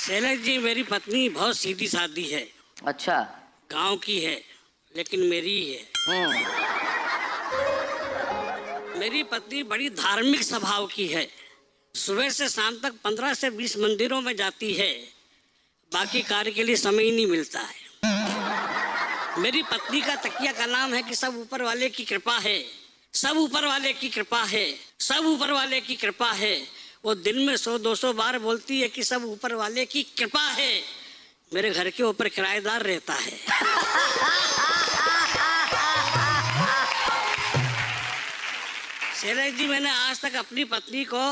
शैलेश जी, मेरी पत्नी बहुत सीधी सादी है। अच्छा। गांव की है, लेकिन मेरी ही है। मेरी पत्नी बड़ी धार्मिक स्वभाव की है। सुबह से शाम तक 15 से 20 मंदिरों में जाती है। बाकी कार्य के लिए समय ही नहीं मिलता है। मेरी पत्नी का तकिया का नाम है कि सब ऊपर वाले की कृपा है, सब ऊपर वाले की कृपा है, सब ऊपर वाले की कृपा है। वो दिन में 100-200 बार बोलती है कि सब ऊपर वाले की कृपा है। मेरे घर के ऊपर किराएदार रहता है। शैलेश जी, मैंने आज तक अपनी पत्नी को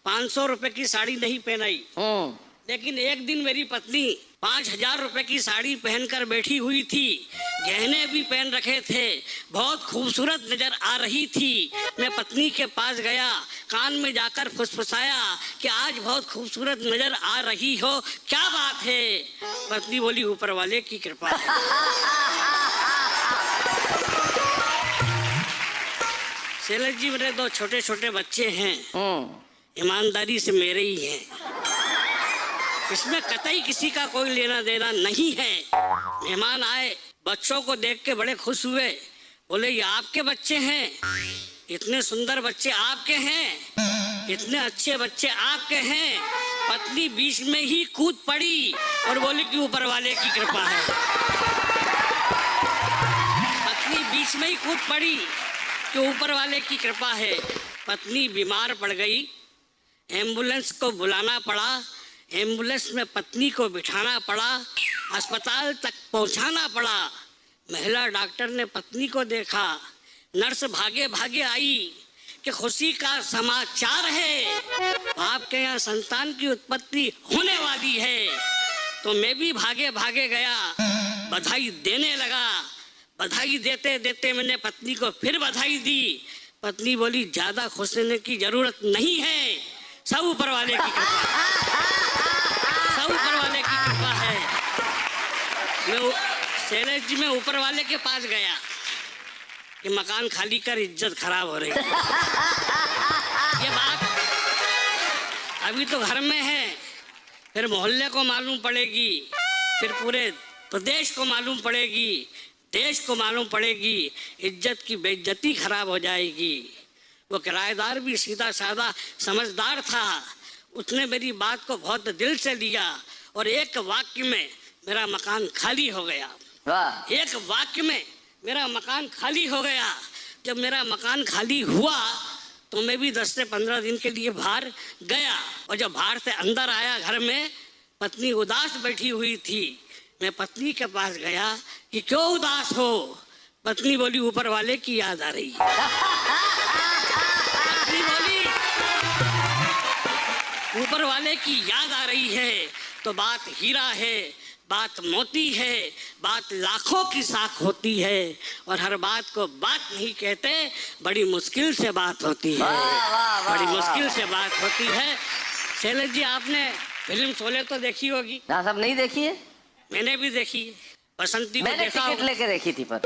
500 रुपए की साड़ी नहीं पहनाई, लेकिन एक दिन मेरी पत्नी 5000 रुपए की साड़ी पहनकर बैठी हुई थी। गहने भी पहन रखे थे, बहुत खूबसूरत नजर आ रही थी। मैं पत्नी के पास गया, कान में जाकर फुसफुसाया कि आज बहुत खूबसूरत नजर आ रही हो, क्या बात है? पत्नी बोली, ऊपर वाले की कृपा है। शैलेश जी, मेरे 2 छोटे छोटे बच्चे हैं, ईमानदारी से मेरे ही हैं। इसमें कतई किसी का कोई लेना देना नहीं है। मेहमान आए, बच्चों को देख के बड़े खुश हुए। बोले, ये आपके बच्चे हैं? इतने सुंदर बच्चे आपके हैं, इतने अच्छे बच्चे आपके हैं। पत्नी बीच में ही कूद पड़ी और बोली कि ऊपर वाले की कृपा है। पत्नी बीच में ही कूद पड़ी कि ऊपर वाले की कृपा है। पत्नी बीमार पड़ गई, एम्बुलेंस को बुलाना पड़ा, एम्बुलेंस में पत्नी को बिठाना पड़ा, अस्पताल तक पहुंचाना पड़ा। महिला डॉक्टर ने पत्नी को देखा, नर्स भागे भागे आई कि खुशी का समाचार है, आपके यहाँ संतान की उत्पत्ति होने वाली है। तो मैं भी भागे भागे गया, बधाई देने लगा। बधाई देते देते मैंने पत्नी को फिर बधाई दी। पत्नी बोली, ज्यादा खुश होने की जरूरत नहीं है, सब ऊपर वाले की कृपा, सब ऊपर वाले की कृपा है। मैं शैलेश जी, मैं ऊपर वाले के पास गया कि मकान खाली कर, इज्जत खराब हो रही है। ये बात अभी तो घर में है, फिर मोहल्ले को मालूम पड़ेगी, फिर पूरे प्रदेश को मालूम पड़ेगी, देश को मालूम पड़ेगी, इज्जत की बेइज्जती खराब हो जाएगी। वो किराएदार भी सीधा साधा समझदार था, उसने मेरी बात को बहुत दिल से लिया और एक वाक्य में मेरा मकान खाली हो गया। एक वाक्य में मेरा मकान खाली हो गया। जब मेरा मकान खाली हुआ तो मैं भी 10 से 15 दिन के लिए बाहर गया, और जब बाहर से अंदर आया घर में, पत्नी उदास बैठी हुई थी। मैं पत्नी के पास गया कि क्यों उदास हो? पत्नी बोली, ऊपर वाले की याद आ रही है। पत्नी बोली, ऊपर वाले की याद आ रही है। तो बात हीरा है, बात मोती है, बात लाखों की साख होती है, और हर बात को बात नहीं कहते, बड़ी मुश्किल से बात होती है, बड़ी मुश्किल से बात होती है। शैलेश जी, आपने फिल्म शोले तो देखी होगी? ना, सब नहीं देखी है। मैंने भी देखी, बसंती को देखा। टिकट लेके देखी थी पर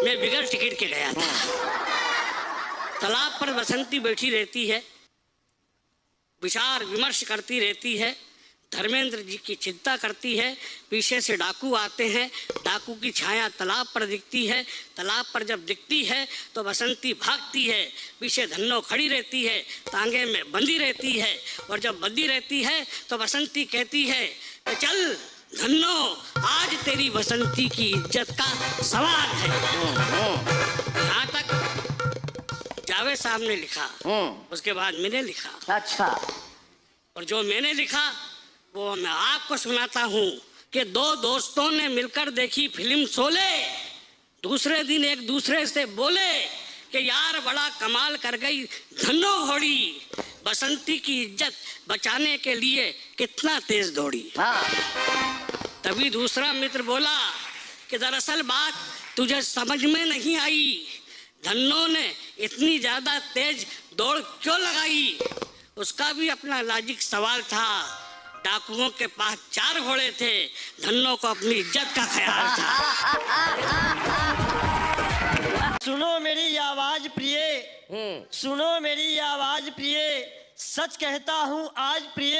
मैं बिगर टिकट के गया था। तालाब पर बसंती बैठी रहती है, विचार विमर्श करती रहती है, धर्मेंद्र जी की चिंता करती है। पीछे से डाकू आते हैं, डाकू की छाया तालाब पर दिखती है। तालाब पर जब दिखती है तो बसंती भागती है, पीछे धन्नो खड़ी रहती है, तांगे में बंधी रहती है। और जब बंधी रहती है तो बसंती कहती है कि चल धन्नो, आज तेरी बसंती की इज्जत का सवाल है। यहाँ तक जावेद साहब ने लिखा, उसके बाद मैंने लिखा। अच्छा। और जो मैंने लिखा वो मैं आपको सुनाता हूँ कि 2 दोस्तों ने मिलकर देखी फिल्म शोले। दूसरे दिन एक दूसरे से बोले कि यार, बड़ा कमाल कर गई धन्नो घोड़ी, बसंती की इज्जत बचाने के लिए कितना तेज दौड़ी। तभी दूसरा मित्र बोला कि दरअसल बात तुझे समझ में नहीं आई, धन्नो ने इतनी ज्यादा तेज दौड़ क्यों लगाई? उसका भी अपना लॉजिक सवाल था। डाकुओं के पास 4 घोड़े थे, धन्नो को अपनी इज्जत का ख्याल था। सुनो मेरी आवाज प्रिय, सुनो मेरी आवाज प्रिय, सच कहता हूँ आज प्रिय,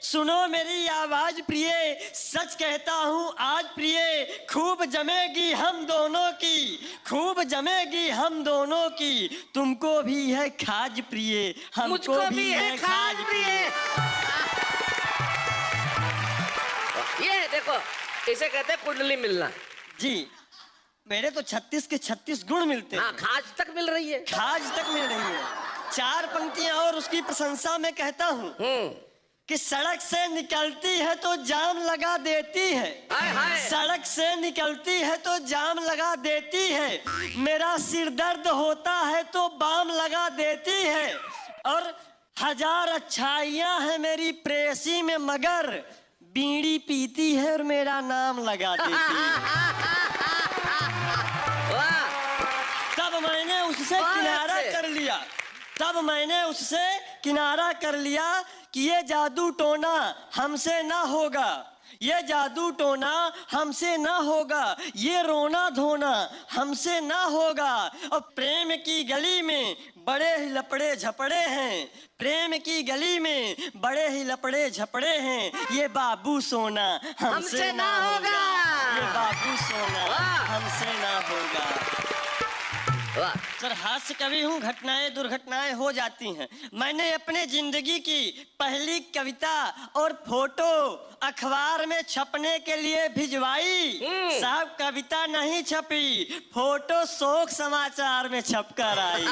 सुनो मेरी आवाज प्रिय, सच कहता हूँ आज प्रिय, खूब जमेगी हम दोनों की, खूब जमेगी हम दोनों की। तुमको भी है खाज प्रिय, हमको मुझको भी है खाज प्रिय। ये देखो, इसे कहते हैं कुंडली मिलना। जी, मेरे तो 36 के 36 गुण मिलते हैं। हाँ, खाज तक मिल रही है। खाज तक मिल रही है। 4 पंक्तियां और उसकी प्रशंसा में कहता हूँ कि सड़क से निकलती है तो जाम लगा देती है, हाय हाय। सड़क से निकलती है तो जाम लगा देती है, मेरा सिर दर्द होता है तो बाम लगा देती है, और 1000 अच्छाइयां हैं मेरी प्रेयसी में, मगर बीड़ी पीती है और मेरा नाम लगा देती है। वाह, तब मैंने उससे बहुत किनारा अच्छे। कर लिया, तब मैंने उससे किनारा कर लिया कि ये जादू टोना हमसे ना होगा, ये जादू टोना हमसे ना होगा, ये रोना धोना हमसे ना होगा। और प्रेम की गली में बड़े ही लपड़े झपड़े हैं, प्रेम की गली में बड़े ही लपड़े झपड़े हैं, ये बाबू सोना हमसे ना होगा, ये बाबू सोना वाह। हमसे ना होगा। वाह। सर, हास्य कवि हूँ, घटनाएं दुर्घटनाएं हो जाती हैं। मैंने अपने जिंदगी की पहली कविता और फोटो अखबार में छपने के लिए भिजवाई। साहब, कविता नहीं छपी, फोटो शोक समाचार में छपकर आई।